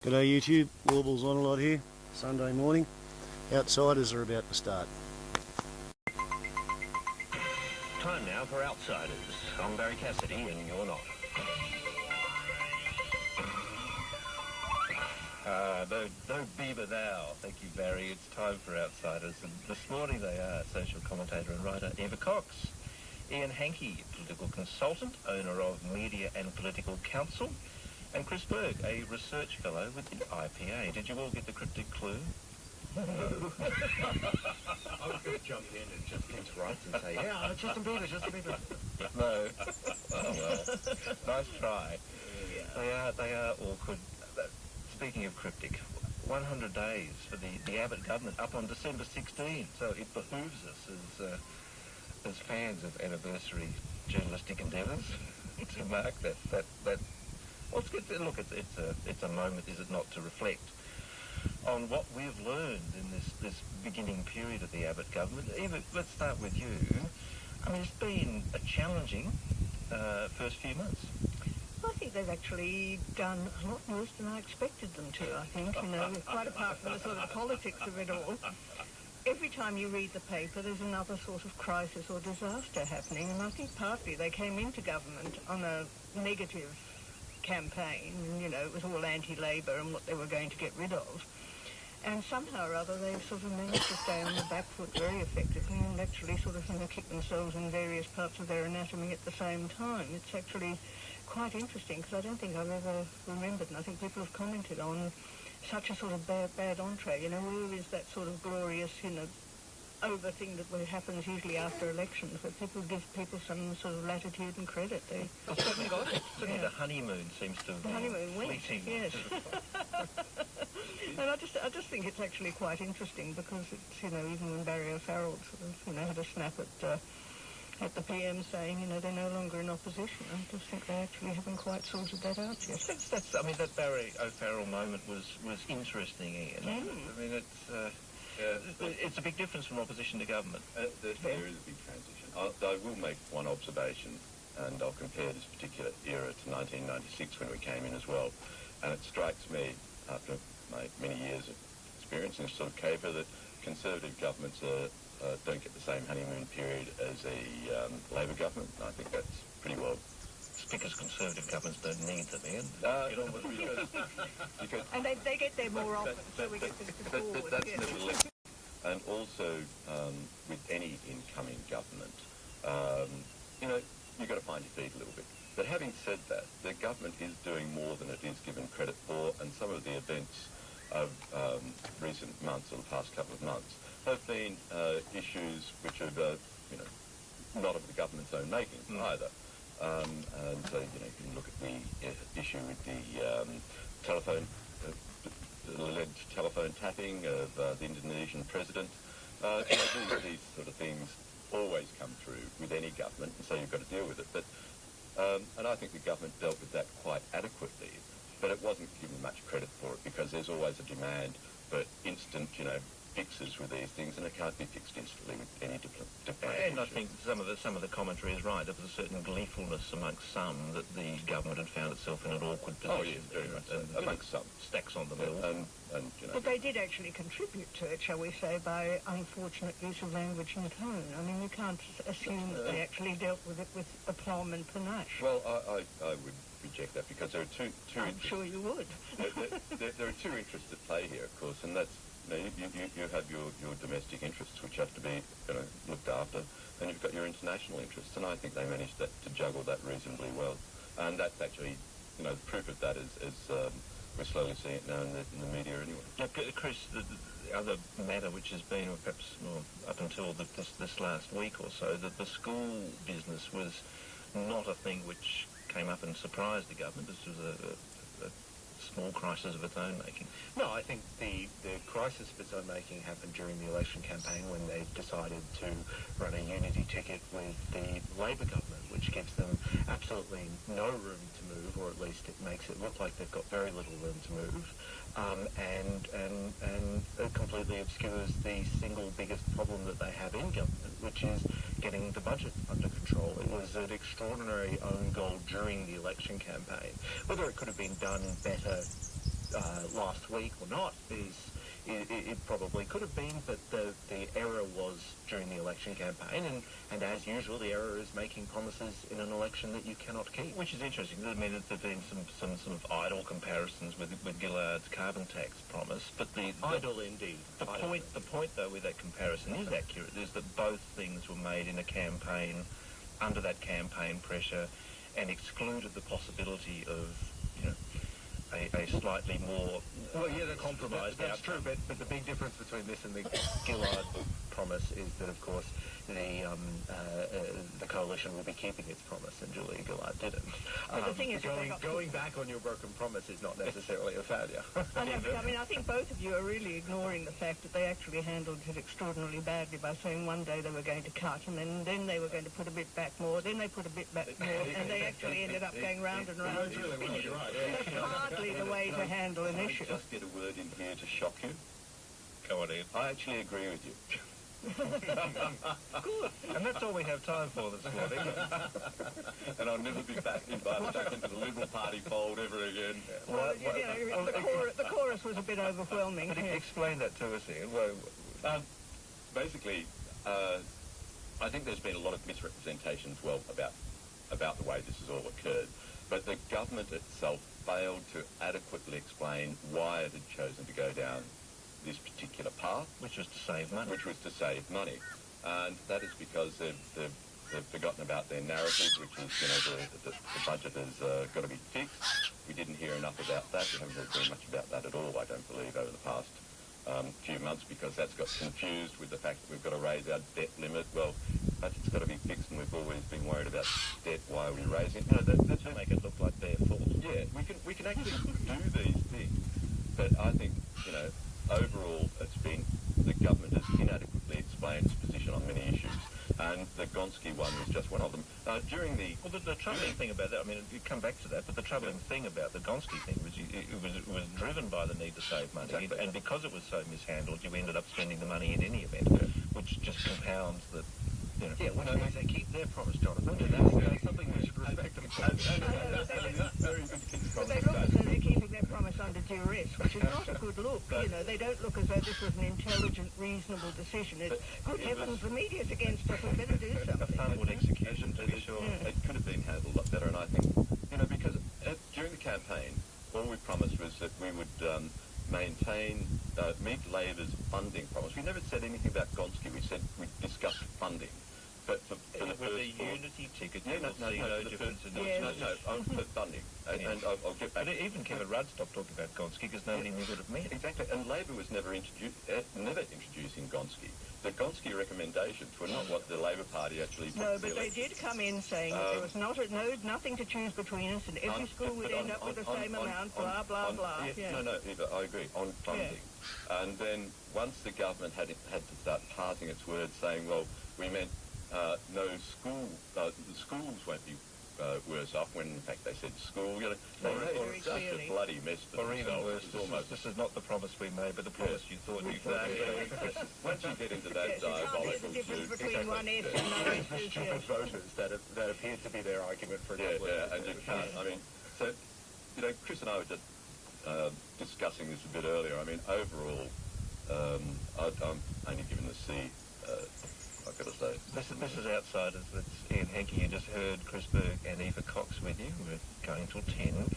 G'day YouTube, Warbles on a lot here, Sunday morning. Outsiders are about to start. Time now for Outsiders. I'm Barry Cassidy and you're not. No beaver thou. Thank you, Barry. It's time for Outsiders. And this morning they are social commentator and writer Eva Cox, Ian Hankey, political consultant, owner of Media and Political Council, and Chris Berg, a research fellow with the IPA. Did you all get the cryptic clue? I was going to jump in and just interrupt and say, yeah, just a beaver. No. Oh, well. Nice try. Yeah. They are awkward. Speaking of cryptic, 100 days for the Abbott government up on December 16, so it behooves us as fans of anniversary journalistic endeavours to mark that. Well, it's a moment, is it not, to reflect on what we've learned in this beginning period of the Abbott government. Eva, let's start with you. I mean, it's been a challenging first few months. I think they've actually done a lot worse than I expected them to, I think, quite apart from the sort of politics of it all. Every time you read the paper, there's another sort of crisis or disaster happening, and I think partly they came into government on a negative campaign, it was all anti-Labour and what they were going to get rid of. And somehow or other they've sort of managed to stay on the back foot very effectively and actually sort of kick themselves in various parts of their anatomy at the same time. It's actually quite interesting because I don't think I've ever remembered, and I think people have commented on such a sort of bad entree. Where is that sort of glorious, over thing that happens usually after elections, where people give people some sort of latitude and credit. They certainly got it. Certainly the honeymoon seems to have been fleeting. Yes. And I just think it's actually quite interesting because it's, even when Barry O'Farrell sort of, had a snap at the PM saying, they're no longer in opposition. I just think they actually haven't quite sorted that out yet. That Barry O'Farrell moment was interesting, Ian. I mean, it's a big difference from opposition to government. There is a big transition. I will make one observation, and I'll compare this particular era to 1996 when we came in as well. And it strikes me, after my many years of experience in this sort of caper, that Conservative governments don't get the same honeymoon period as a Labor government. And I think that's pretty well. It's because Conservative governments don't need them, Ian. Because and they get there more often, so we get them forward. That's nevertheless. And also, with any incoming government, you've got to find your feet a little bit. But having said that, the government is doing more than it is given credit for, and some of the events of recent months, or the past couple of months, have been issues which have, not of the government's own making either. And so, you can look at the issue with the alleged telephone tapping of the Indonesian president. These sort of things always come through with any government, and so you've got to deal with it. But and I think the government dealt with that quite adequately, but it wasn't given much credit for it because there's always a demand for instant, fixes with these things, and it can't be fixed instantly with any diplomatic. And I think some of the commentary is right. There was a certain gleefulness amongst some that the government had found itself in an awkward position. Oh yes, very much so. Amongst some. Stacks on the mill. But they did actually contribute to it, shall we say, by unfortunate use of language and tone. I mean, you can't assume that they actually dealt with it with aplomb and panache. Well, I would reject that because there are two I'm sure you would. there are two interests at play here, of course, and that's you have your domestic interests which have to be looked after, and you've got your international interests, and I think they managed to juggle that reasonably well. And that's actually, the proof of that is we're slowly seeing it now in the media anyway. Now, Chris, the other matter which has been, or perhaps up until this last week or so, that the school business was not a thing which came up and surprised the government. This was a small crisis of its own making. No, I think the crisis of its own making happened during the election campaign when they decided to run a unity ticket with the Labor government, which gives them absolutely no room to move, or at least it makes it look like they've got very little room to move, and it completely obscures the single biggest problem that they have in government, which is getting the budget under control. It was an extraordinary own goal during the election campaign. Whether it could have been done better last week or not is it probably could have been, but the error was during the election campaign, and as usual, the error is making promises in an election that you cannot keep. Which is interesting. I mean, there's been some sort of idle comparisons with Gillard's carbon tax promise, but the Idle indeed. The point though with that comparison is accurate, is that both things were made in a campaign, under that campaign pressure, and excluded the possibility of, you know, a slightly more compromised that's outcome. true, but the big difference between this and the Gillard promise is that, of course, the coalition will be keeping its promise, and Julia Gillard didn't. But the thing is, going back on your broken promise is not necessarily a failure. I know, but I mean, I think both of you are really ignoring the fact that they actually handled it extraordinarily badly by saying one day they were going to cut, and then they were going to put a bit back more, then they put a bit back more, and they actually ended up going round and round. That's hardly the way to handle an issue. Just get a word in here to shock you. Go on, Ian. I actually agree with you. Good. And that's all we have time for this morning. And I'll never be back into the Liberal Party fold ever again. Well, you know, the chorus was a bit overwhelming. But explain that to us, Ian. Well, basically, I think there's been a lot of misrepresentations, about the way this has all occurred. But the government itself failed to adequately explain why it had chosen to go down this particular path. which was to save money. Which was to save money. And that is because they've forgotten about their narrative, which is, you know, the budget has got to be fixed. We didn't hear enough about that. We haven't heard very much about that at all, I don't believe, over the past few months, because that's got confused with the fact that we've got to raise our debt limit. Well, budget's got to be fixed, and we've always been worried about debt. Why are we raising it? You know, that's to make it look like their fault. Yeah, we can actually do these things, but I think, you know, overall, it's been the government has inadequately explained its position on many issues, and the Gonski one was just one of them. During the troubling thing about that, I mean, you come back to that, but the troubling thing about the Gonski thing was it was driven by the need to save money, exactly. And because it was so mishandled, you ended up spending the money in any event, which just compounds the. You know, Yeah, well, they keep their promise, Jonathan, and that's something we should respect them for. But they look as though they're keeping their promise under duress, which is not a good look. You know, they don't look as though this was an intelligent, reasonable decision. It's, good heavens, the media's against us, we better do a something. fumbled execution, to be sure. It could have been handled a lot better, and I think, you know, because during the campaign, all we promised was that we would meet Labor's funding promise. We never said anything about Gonski. We said we discussed funding. But for the with the unity ticket, no difference in for funding. And I'll get back. But even Kevin Rudd stopped talking about Gonski because nobody knew what it meant. Exactly, and Labor was never introducing Gonski. The Gonski recommendations were not what the Labor Party actually did. No, but they did come in saying there was nothing to choose between us, and every school would end up with the same amount, blah, blah, blah. No, Eva, I agree, on funding. Yeah. And then once the government had to start parsing its words, saying, well, we meant the schools won't be worse off, when in fact they said school. You know, they made such a bloody mess for or even themselves. worse, this is not the promise we made, but the promise you thought you could. Once you get into that diabolical the difference between one S and no S. Stupid voters that appeared to be their argument for and you can't. I mean, so, you know, Chris and I were just discussing this a bit earlier. I mean, overall, I'm only given the C. I've got to say. This is Outsiders. That's Ian Henke. You just heard Chris Berg and Eva Cox with you. We're going till 10.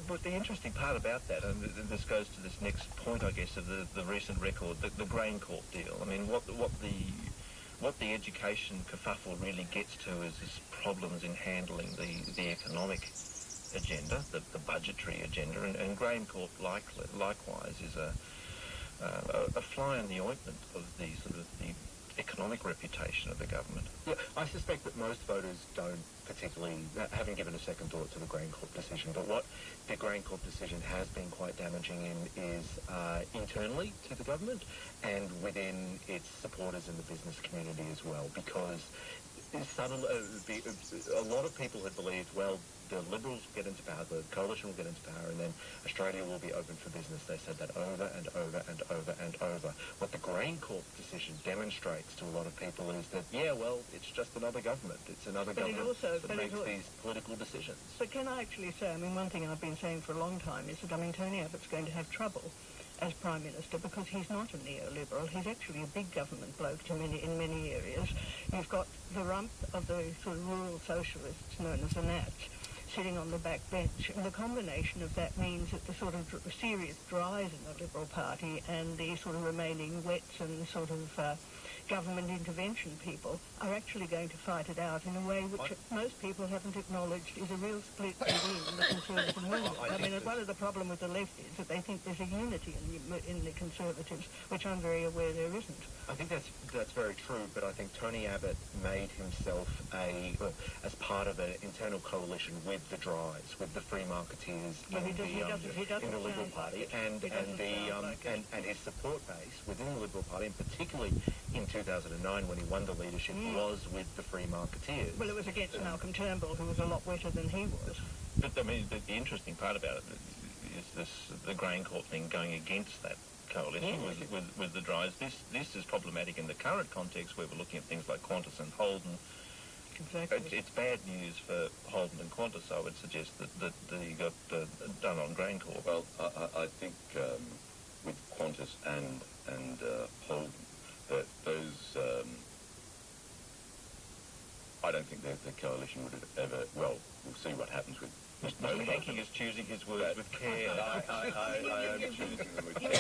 But the interesting part about that, and this goes to this next point, I guess, of the recent record, the Grain Corp deal. I mean, what the education kerfuffle really gets to is problems in handling the economic agenda, the budgetary agenda, and Grain Corp likewise is a fly in the ointment of the economic reputation of the government. Yeah, I suspect that most voters don't particularly, haven't given a second thought to the Grain Corp decision, but what the Grain Corp decision has been quite damaging in is internally to the government and within its supporters in the business community as well, because a lot of people had believed, well, the Liberals get into power, the coalition will get into power, and then Australia will be open for business. They said that over and over and over and over. What the Grain Corp decision demonstrates to a lot of people is that, yeah, well, it's just another government. It's another government that makes these political decisions. But can I actually say, I mean, one thing I've been saying for a long time is that, I mean, Tony Abbott's going to have trouble as Prime Minister because he's not a neoliberal. He's actually a big government bloke in many areas. You've got the rump of the sort of rural socialists known as the Nats sitting on the back bench, and the combination of that means that the sort of serious dries in the Liberal Party and the sort of remaining wets and sort of government intervention people are actually going to fight it out in a way which most people haven't acknowledged is a real split within the Conservative movement. I mean, one of the problems with the left is that they think there's a unity in the Conservatives, which I'm very aware there isn't. I think that's very true, but I think Tony Abbott made himself as part of an internal coalition with the Dries, with the free marketeers in the Liberal Party, and his support base within the Liberal Party, and particularly in 2009 when he won the leadership, was with the free marketeers. Well, it was against Malcolm Turnbull, who was a lot wetter than he was. But I mean, the interesting part about it is the Grain Corp thing going against that coalition with the Dries. This is problematic in the current context where we're looking at things like Qantas and Holden. Exactly. It's bad news for Holden and Qantas. I would suggest that they got done on Grain Corp. Well, I think with Qantas and Holden, that those I don't think the coalition would have ever. Well, we'll see what happens with. Mr. Hanking is choosing his words with care. I am choosing them with care.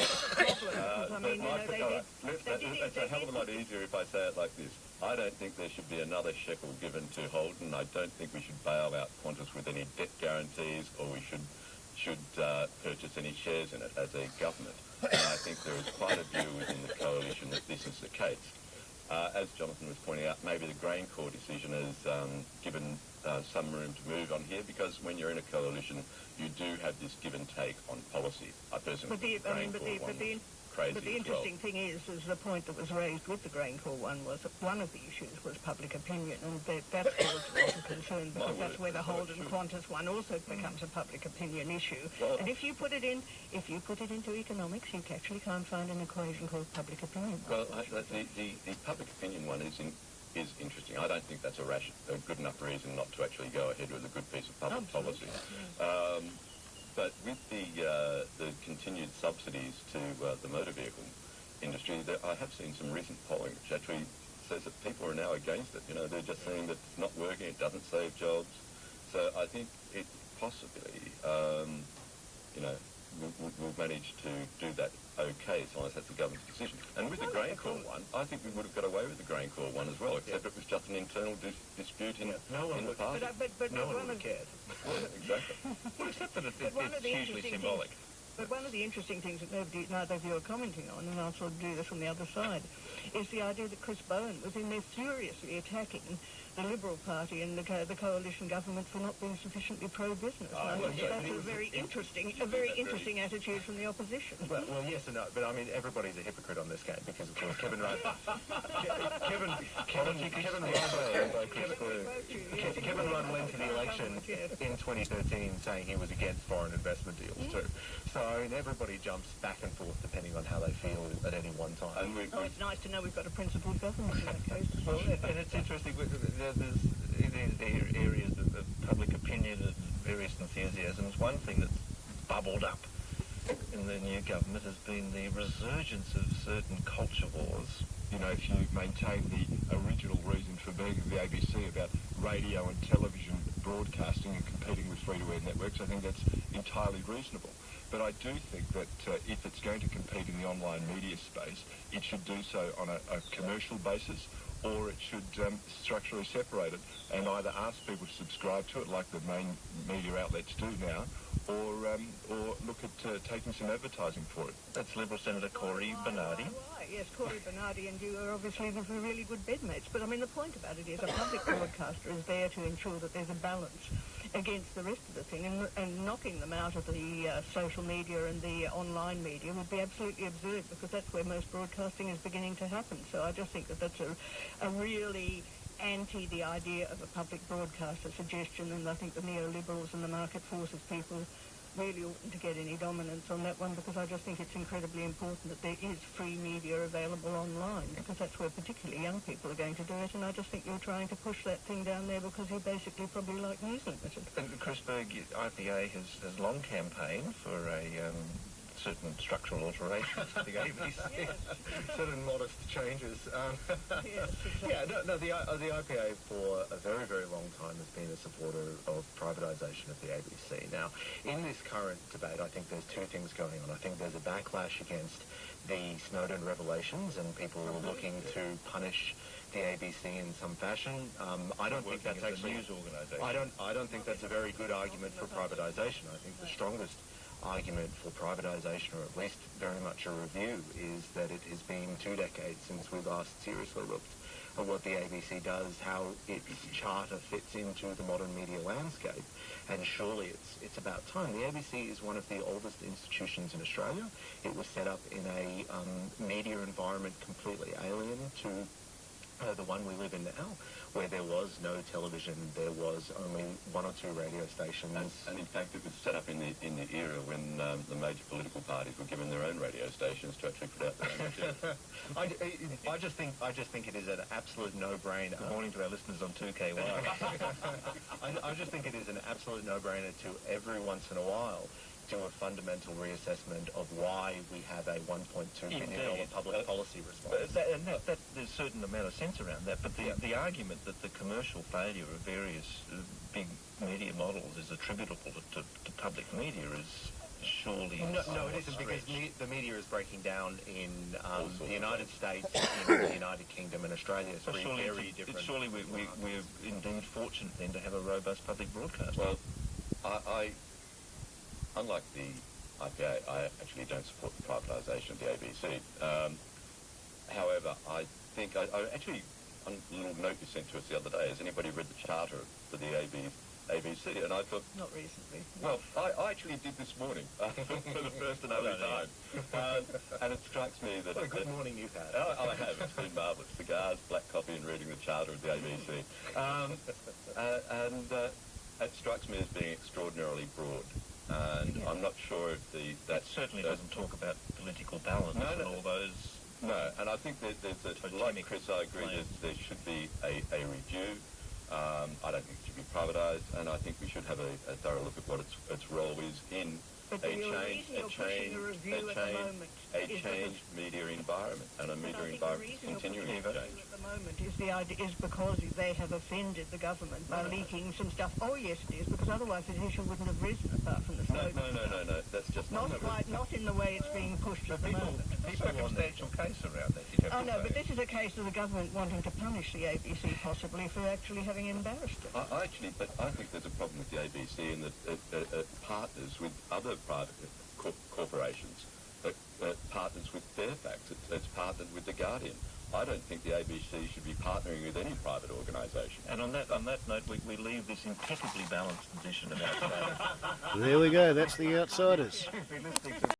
It's a hell of a lot easier if I say it like this. I don't think there should be another shekel given to Holden. I don't think we should bail out Qantas with any debt guarantees, or we should purchase any shares in it as a government. And I think there is quite a view within the coalition that this is the case. As Jonathan was pointing out, maybe the Grain Corp decision has given some room to move on here, because when you're in a coalition, you do have this give and take on policy. I personally think the Grain Corp one was crazy. But the interesting thing is the point that was raised with the Grain Corp one was that one of the issues was public opinion, and that's caused a lot of concern, because that's where the Holden Qantas one also becomes a public opinion issue. Well, and if you put it into economics, you actually can't find an equation called public opinion. Well, the public opinion one is interesting. I don't think that's a good enough reason not to actually go ahead with a good piece of public policy. But with the continued subsidies to the motor vehicle industry, I have seen some recent polling which actually says that people are now against it. You know, they're just saying that it's not working, it doesn't save jobs. So I think it possibly, we'll manage to do that okay, as long as that's the government's decision. And with the Grain Corp one, I think we would have got away with the Grain Corp one as well, except it was just an internal dispute in the party. But no one would have cared. Yeah, exactly. Well, except that it's hugely symbolic. But one of the interesting things that neither of you are commenting on, and I'll sort of do this from the other side, is the idea that Chris Bowen was in there furiously attacking the Liberal Party and the coalition government for not being sufficiently pro-business. That's a very interesting attitude from the opposition. Well, yes and no, but I mean, everybody's a hypocrite on this game, because of course Kevin Rudd went to the election in 2013 saying he was against foreign investment deals too. So I mean, everybody jumps back and forth depending on how they feel at any one time. And it's nice to know we've got a principled government in that case. Well, and it's interesting. There's areas of public opinion and various enthusiasms. One thing that's bubbled up in the new government has been the resurgence of certain culture wars. You know, if you maintain the original reason for being of the ABC about radio and television broadcasting and competing with free-to-air networks, I think that's entirely reasonable. But I do think that if it's going to compete in the online media space, it should do so on a commercial basis, or it should structurally separate it and either ask people to subscribe to it like the main media outlets do now, or look at taking some advertising for it. That's Liberal Senator Corey Bernardi. Yes, Corey Bernardi and you are obviously really good bedmates. But I mean, the point about it is a public broadcaster is there to ensure that there's a balance against the rest of the thing, and knocking them out of the social media and the online media would be absolutely absurd, because that's where most broadcasting is beginning to happen. So I just think that that's a really anti the idea of a public broadcaster suggestion, and I think the neoliberals and the market forces people really oughtn't to get any dominance on that one, because I just think it's incredibly important that there is free media available online, because that's where particularly young people are going to do it, and I just think you're trying to push that thing down there because you basically probably like news limited. And Chris Berg, IPA has long campaigned for a certain structural alterations to the ABC, certain modest changes. Yes, exactly. Yeah, the IPA for a very, very long time has been a supporter of privatisation of the ABC. Now, in this current debate, I think there's two things going on. I think there's a backlash against the Snowden revelations and people looking to punish the ABC in some fashion. I don't think that's actually news organisation. I don't think that's a very good argument for privatisation. I think the strongest argument for privatisation, or at least very much a review, is that it has been 2 decades since we last seriously looked at what the ABC does, how its charter fits into the modern media landscape, and surely it's about time. The ABC is one of the oldest institutions in Australia. It was set up in a media environment completely alien to the one we live in now, where there was no television, there was only 1 or 2 radio stations. And in fact, it was set up in the era when the major political parties were given their own radio stations to actually put out their own material. I just think it is an absolute no-brainer. Good morning to our listeners on 2KY. I just think it is an absolute no-brainer to every once in a while do a fundamental reassessment of why we have a $1.2 billion public policy response. There's a certain amount of sense around that, but the argument that the commercial failure of various big media models is attributable to public media is surely... No, it isn't, because the media is breaking down in the United States, in the United Kingdom and Australia. It's very different. Surely we're indeed fortunate then to have a robust public broadcast. Well, I unlike the IPA, I actually don't support the privatisation of the ABC. However, I think I actually, a little note you sent to us the other day, has anybody read the charter for the ABC? And I thought... Not recently. Well, I actually did this morning for the first and only time. And it strikes me that... What a good morning you've had. I have. It's been marvellous. Cigars, black coffee and reading the charter of the ABC. It strikes me as being extraordinarily broad. And I'm not sure if that certainly doesn't talk about political balance and all those... No, and I think that like Chris, I agree that there should be a review. I don't think it should be privatised, and I think we should have a thorough look at what its role is in a changed media environment, and a media environment continuing to change. At the moment is the idea is because they have offended the government by leaking some stuff. Oh yes, it is, because otherwise the issue wouldn't have risen apart from the slogan. No. That's just not in the way it's being pushed at the moment. Circumstantial case around that. But this is a case of the government wanting to punish the ABC possibly for actually having embarrassed it. I think there's a problem with the ABC in that it partners with other private corporations, partners with Fairfax, it's partnered with The Guardian. I don't think the ABC should be partnering with any private organisation. And on that note, we leave this impeccably balanced position of Outsiders. There we go, that's the Outsiders.